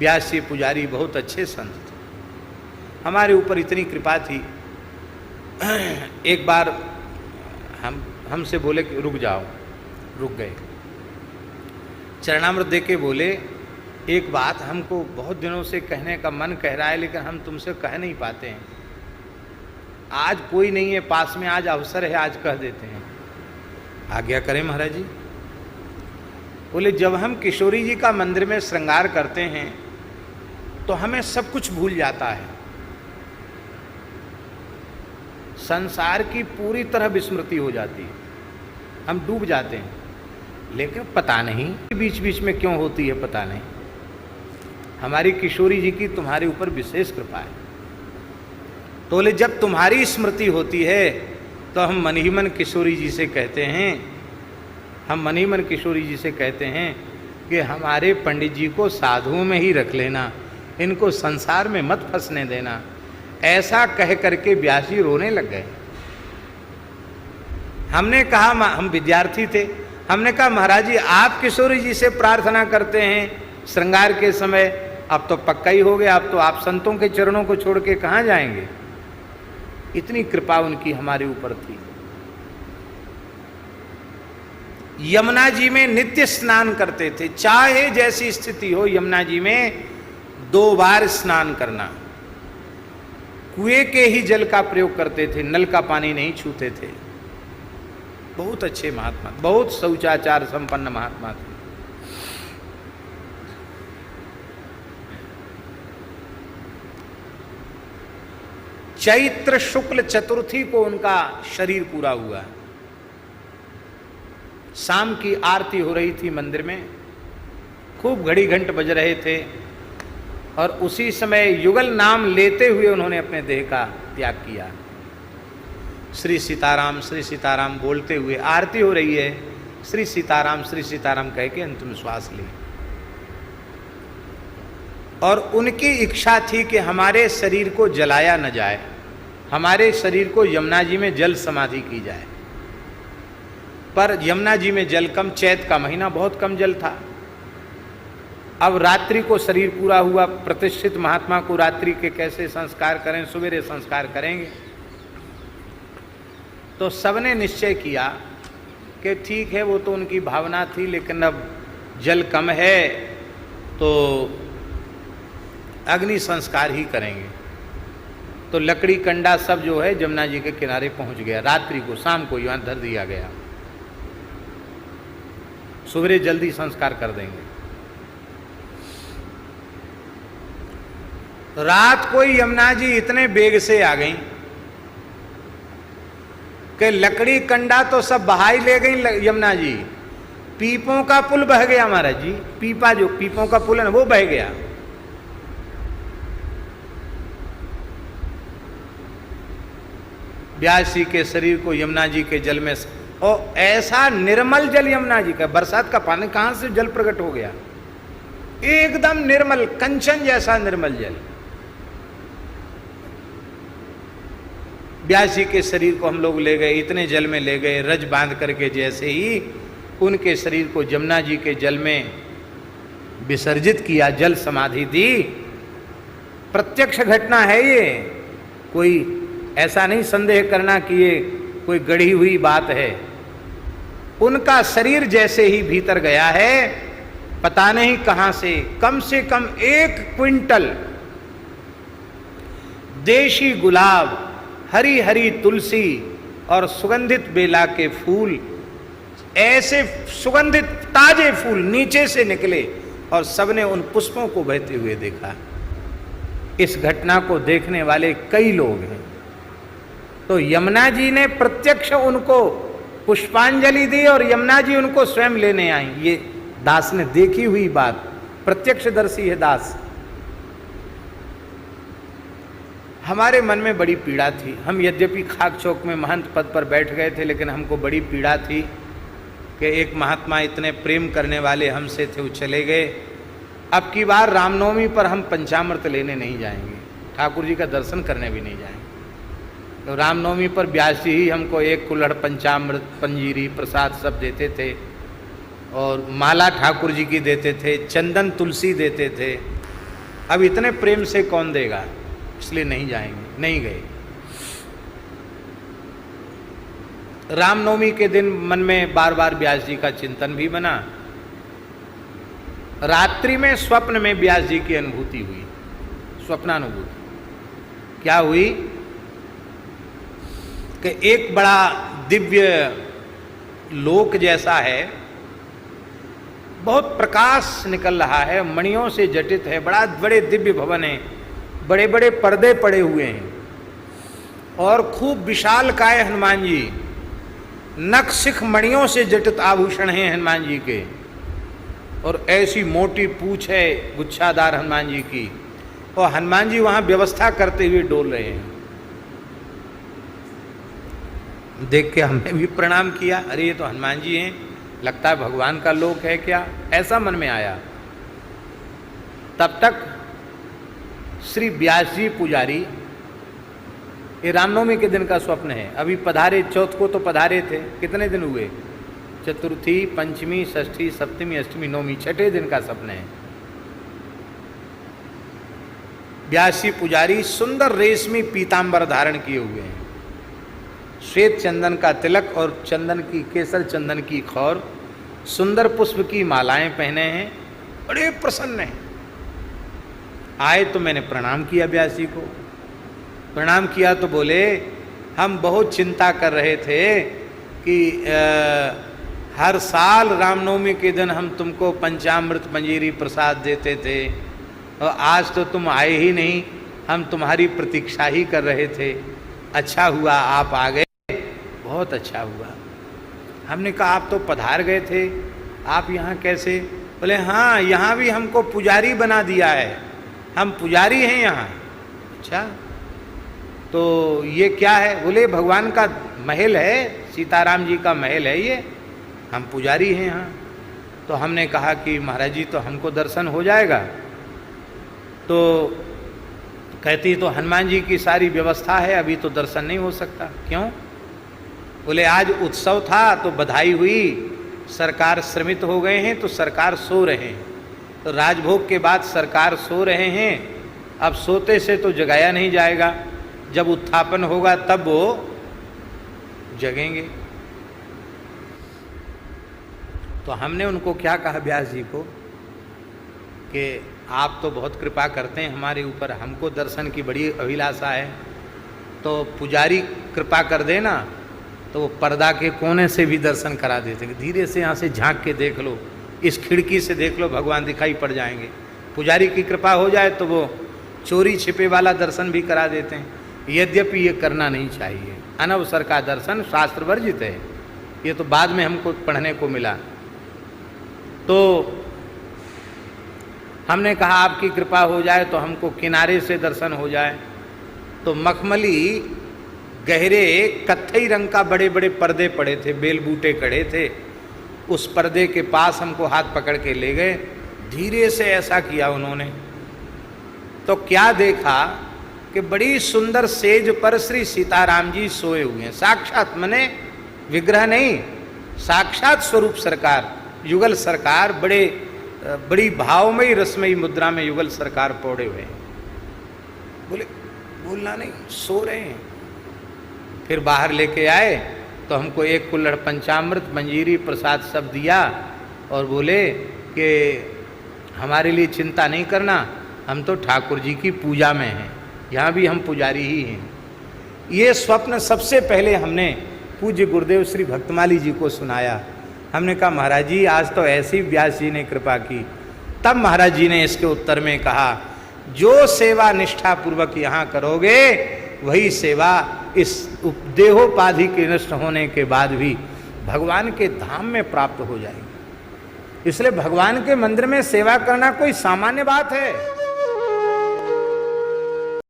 व्यास जी पुजारी बहुत अच्छे संत थे, हमारे ऊपर इतनी कृपा थी। एक बार हमसे बोले कि रुक जाओ, रुक गए। चरणामृत दे के बोले, एक बात हमको बहुत दिनों से कहने का मन कह रहा है, लेकिन हम तुमसे कह नहीं पाते हैं। आज कोई नहीं है पास में, आज अवसर है, आज कह देते हैं। आज्ञा करें महाराज जी। बोले, जब हम किशोरी जी का मंदिर में श्रृंगार करते हैं तो हमें सब कुछ भूल जाता है, संसार की पूरी तरह विस्मृति हो जाती है, हम डूब जाते हैं। लेकिन पता नहीं बीच बीच में क्यों होती है, पता नहीं। हमारी किशोरी जी की तुम्हारे ऊपर विशेष कृपा है। तो बोले, जब तुम्हारी स्मृति होती है तो हम मन ही मन किशोरी जी से कहते हैं, हम मन ही मन किशोरी जी से कहते हैं कि हमारे पंडित जी को साधुओं में ही रख लेना, इनको संसार में मत फंसने देना। ऐसा कह करके व्यास जी रोने लग गए। हमने कहा, हम विद्यार्थी थे, हमने कहा महाराज जी आप किशोरी जी से प्रार्थना करते हैं श्रृंगार के समय, अब तो पक्का ही हो गया, अब तो आप संतों के चरणों को छोड़ के कहाँ जाएंगे। इतनी कृपा उनकी हमारे ऊपर थी। यमुना जी में नित्य स्नान करते थे, चाहे जैसी स्थिति हो, यमुना जी में 2 बार स्नान करना। कुएं के ही जल का प्रयोग करते थे, नल का पानी नहीं छूते थे। बहुत अच्छे महात्मा, बहुत शौचाचार संपन्न महात्मा थे। चैत्र शुक्ल चतुर्थी को उनका शरीर पूरा हुआ। शाम की आरती हो रही थी मंदिर में, खूब घड़ी घंट बज रहे थे, और उसी समय युगल नाम लेते हुए उन्होंने अपने देह का त्याग किया। श्री सीताराम बोलते हुए आरती हो रही है, श्री सीताराम कह के अंतिम श्वास ली। और उनकी इच्छा थी कि हमारे शरीर को जलाया न जाए, हमारे शरीर को यमुना जी में जल समाधि की जाए। पर यमुना जी में जल कम, चैत का महीना, बहुत कम जल था। अब रात्रि को शरीर पूरा हुआ, प्रतिष्ठित महात्मा को रात्रि के कैसे संस्कार करें, सवेरे संस्कार करेंगे। तो सबने निश्चय किया कि ठीक है, वो तो उनकी भावना थी, लेकिन अब जल कम है तो अग्नि संस्कार ही करेंगे। तो लकड़ी कंडा सब जो है जमुना जी के किनारे पहुंच गया। रात्रि को, शाम को यहाँ धर दिया गया, सवेरे जल्दी संस्कार कर देंगे। रात को यमुना जी इतने बेग से आ गई कि लकड़ी कंडा तो सब बहाई ले गई यमुना जी। पीपों का पुल बह गया महाराज जी, पीपा जो पीपों का पुल है ना, वो बह गया। व्यास जी के शरीर को यमुना जी के जल में, और ऐसा निर्मल जल यमुना जी का, बरसात का पानी कहां से जल प्रकट हो गया, एकदम निर्मल, कंचन जैसा निर्मल जल। व्यास जी के शरीर को हम लोग ले गए, इतने जल में ले गए, रज बांध करके जैसे ही उनके शरीर को यमुना जी के जल में विसर्जित किया, जल समाधि दी। प्रत्यक्ष घटना है ये, कोई ऐसा नहीं संदेह करना कि ये कोई गढ़ी हुई बात है। उनका शरीर जैसे ही भीतर गया है, पता नहीं कहां से कम 1 क्विंटल देशी गुलाब, हरी हरी तुलसी और सुगंधित बेला के फूल, ऐसे सुगंधित ताजे फूल नीचे से निकले, और सबने उन पुष्पों को बहते हुए देखा। इस घटना को देखने वाले कई लोग हैं। तो यमुना जी ने प्रत्यक्ष उनको पुष्पांजलि दी और यमुना जी उनको स्वयं लेने आई। ये दास ने देखी हुई बात, प्रत्यक्षदर्शी है दास। हमारे मन में बड़ी पीड़ा थी। हम यद्यपि खाक चौक में महंत पद पर बैठ गए थे, लेकिन हमको बड़ी पीड़ा थी कि एक महात्मा इतने प्रेम करने वाले हमसे थे, वो चले गए। अब की बार रामनवमी पर हम पंचामृत लेने नहीं जाएंगे, ठाकुर जी का दर्शन करने भी नहीं जाएंगे। तो रामनवमी पर व्यास जी ही हमको 1 कुल्हड़ पंचामृत, पंजीरी, प्रसाद सब देते थे, और माला ठाकुर जी की देते थे, चंदन तुलसी देते थे, अब इतने प्रेम से कौन देगा, इसलिए नहीं जाएंगे, नहीं गए। रामनवमी के दिन मन में बार बार व्यास जी का चिंतन भी बना। रात्रि में स्वप्न में व्यास जी की अनुभूति हुई, स्वप्नानुभूति। क्या हुई कि एक बड़ा दिव्य लोक जैसा है, बहुत प्रकाश निकल रहा है, मणियों से जटित है, बड़े दिव्य भवन है, बड़े बड़े पर्दे पड़े हुए हैं और खूब विशाल काय हनुमान जी, नख शिख मणियों से जटित आभूषण हैं हनुमान जी के, और ऐसी मोटी पूंछ है गुच्छादार हनुमान जी की, और हनुमान जी वहां व्यवस्था करते हुए डोल रहे हैं। देख के हमने भी प्रणाम किया, अरे ये तो हनुमान जी हैं, लगता है भगवान का लोक है क्या, ऐसा मन में आया। तब तक श्री व्यास जी पुजारी, ये रामनवमी के दिन का स्वप्न है, अभी पधारे, चौथ को तो पधारे थे, कितने दिन हुए, चतुर्थी, पंचमी, षष्ठी, सप्तमी, अष्टमी, नवमी, छठे दिन का स्वप्न है। व्यास जी पुजारी सुंदर रेशमी पीतांबर धारण किए हुए हैं, श्वेत चंदन का तिलक और चंदन की, केसर चंदन की खौर, सुंदर पुष्प की मालाएं पहने हैं, बड़े प्रसन्न हैं। आए तो मैंने प्रणाम किया व्यास जी को। प्रणाम किया तो बोले, हम बहुत चिंता कर रहे थे कि हर साल रामनवमी के दिन हम तुमको पंचामृत मंजीरी प्रसाद देते थे, और आज तो तुम आए ही नहीं, हम तुम्हारी प्रतीक्षा ही कर रहे थे। अच्छा हुआ आप आ गए, बहुत अच्छा हुआ। हमने कहा आप तो पधार गए थे, आप यहाँ कैसे? बोले हाँ, यहाँ भी हमको पुजारी बना दिया है, हम पुजारी हैं यहाँ। अच्छा, तो ये क्या है? बोले भगवान का महल है, सीताराम जी का महल है ये, हम पुजारी हैं यहाँ। तो हमने कहा कि महाराज जी तो हमको दर्शन हो जाएगा। तो कहती तो हनुमान जी की सारी व्यवस्था है, अभी तो दर्शन नहीं हो सकता। क्यों? बोले आज उत्सव था तो बधाई हुई, सरकार श्रमित हो गए हैं तो सरकार सो रहे हैं, तो राजभोग के बाद सरकार सो रहे हैं, अब सोते से तो जगाया नहीं जाएगा, जब उत्थापन होगा तब वो जगेंगे। तो हमने उनको क्या कहा व्यास जी को कि आप तो बहुत कृपा करते हैं हमारे ऊपर, हमको दर्शन की बड़ी अभिलाषा है, तो पुजारी कृपा कर देना, तो वो पर्दा के कोने से भी दर्शन करा देते हैं। धीरे से यहाँ से झांक के देख लो, इस खिड़की से देख लो, भगवान दिखाई पड़ जाएंगे। पुजारी की कृपा हो जाए तो वो चोरी छिपे वाला दर्शन भी करा देते हैं। यद्यपि ये करना नहीं चाहिए, अनवसर का दर्शन शास्त्र वर्जित है, ये तो बाद में हमको पढ़ने को मिला। तो हमने कहा आपकी कृपा हो जाए तो हमको किनारे से दर्शन हो जाए। तो मखमली गहरे कत्थई रंग का बड़े बड़े पर्दे पड़े थे, बेल बूटे खड़े थे, उस पर्दे के पास हमको हाथ पकड़ के ले गए। धीरे से ऐसा किया उन्होंने, तो क्या देखा कि बड़ी सुंदर सेज पर श्री सीताराम जी सोए हुए हैं, साक्षात, मने विग्रह नहीं, साक्षात स्वरूप सरकार, युगल सरकार, बड़ी भावमयी रसमयी मुद्रा में युगल सरकार पौड़े हुए हैं। बोले बोलना नहीं, सो रहे हैं। फिर बाहर लेके आए तो हमको एक कुल्हड़ पंचामृत मंजीरी प्रसाद सब दिया और बोले कि हमारे लिए चिंता नहीं करना, हम तो ठाकुर जी की पूजा में हैं, यहाँ भी हम पुजारी ही हैं। ये स्वप्न सबसे पहले हमने पूज्य गुरुदेव श्री भक्तमाली जी को सुनाया। हमने कहा महाराज जी आज तो ऐसी व्यास जी ने कृपा की। तब महाराज जी ने इसके उत्तर में कहा, जो सेवा निष्ठा पूर्वक यहाँ करोगे वही सेवा इस देहोपाधि के नष्ट होने के बाद भी भगवान के धाम में प्राप्त हो जाएगी। इसलिए भगवान के मंदिर में सेवा करना कोई सामान्य बात है।